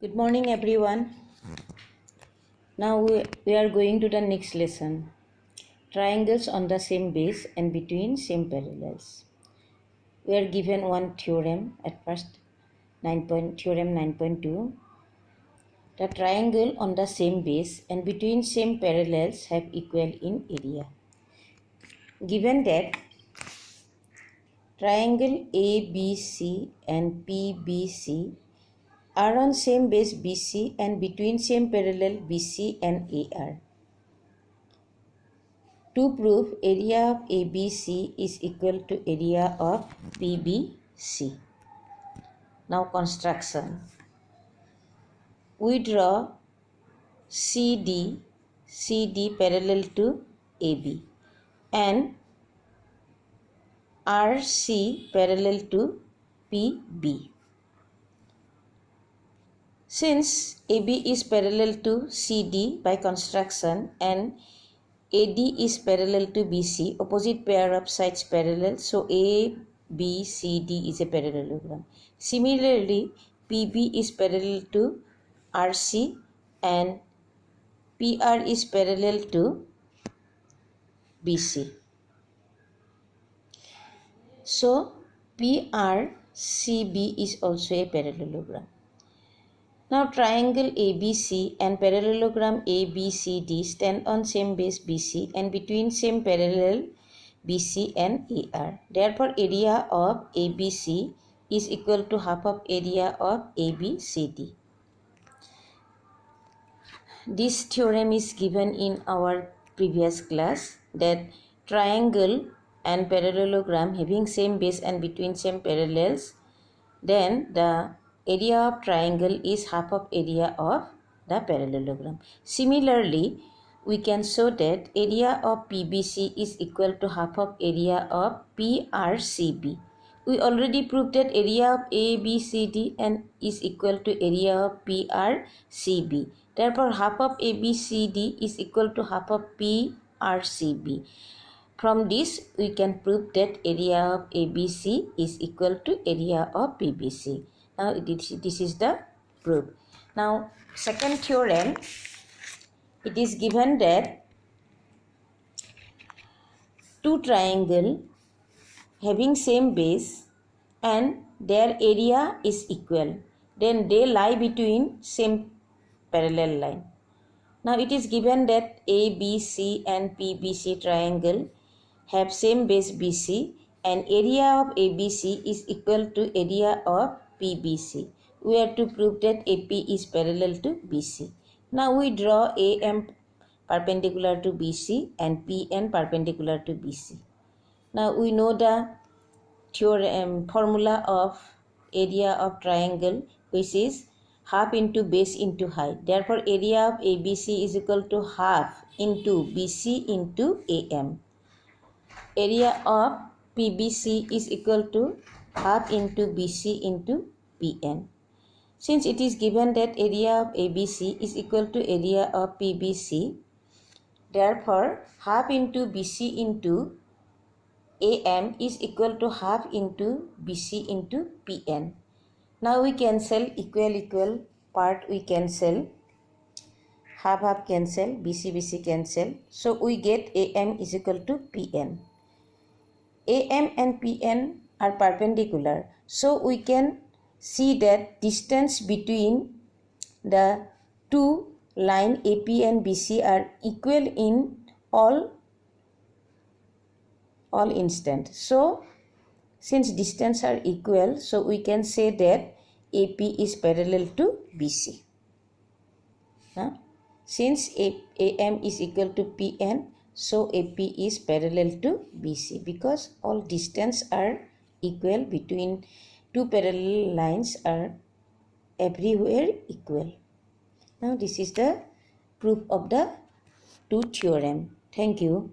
Good morning everyone. Now we are going to the next lesson. Triangles on the same base and between same parallels. We are given one theorem at first, theorem 9.2. The triangle on the same base and between same parallels have equal in area. Given that triangle ABC and PBC are on same base BC and between same parallel BC and AR. To prove area of ABC is equal to area of PBC. Now construction. We draw CD parallel to AB and RC parallel to PB. Since AB is parallel to CD by construction and AD is parallel to BC, opposite pair of sides parallel, so ABCD is a parallelogram. Similarly, PB is parallel to RC and PR is parallel to BC. So, PRCB is also a parallelogram. Now triangle ABC and parallelogram ABCD stand on same base BC and between same parallel BC and AR. Therefore area of ABC is equal to half of area of ABCD. This theorem is given in our previous class that triangle and parallelogram having same base and between same parallels, then the area of triangle is half of area of the parallelogram. Similarly, we can show that area of PBC is equal to half of area of PRCB. We already proved that area of ABCD and is equal to area of PRCB. Therefore, half of ABCD is equal to half of PRCB. From this, we can prove that area of ABC is equal to area of PBC. Now, this is the proof. Now, second theorem, it is given that two triangles having same base and their area is equal, then they lie between same parallel line. Now, it is given that ABC and PBC triangle have same base BC and area of ABC is equal to area of PBC. We have to prove that AP is parallel to BC. Now we draw AM perpendicular to BC and PN perpendicular to BC. Now we know the theorem formula of area of triangle, which is half into base into height. Therefore area of ABC is equal to half into BC into AM. Area of PBC is equal to half into BC into PN. Since it is given that area of ABC is equal to area of PBC, therefore half into BC into AM is equal to half into BC into PN. Now we cancel equal part, we cancel, half cancel, BC cancel. So we get AM is equal to PN. AM and PN are perpendicular. So we can see that distance between the two line AP and BC are equal in all instant. So since distance are equal, so we can say that AP is parallel to BC. Since AM is equal to PN, so AP is parallel to BC because all distance are equal between two parallel lines are everywhere equal. Now this is the proof of the two theorem. Thank you.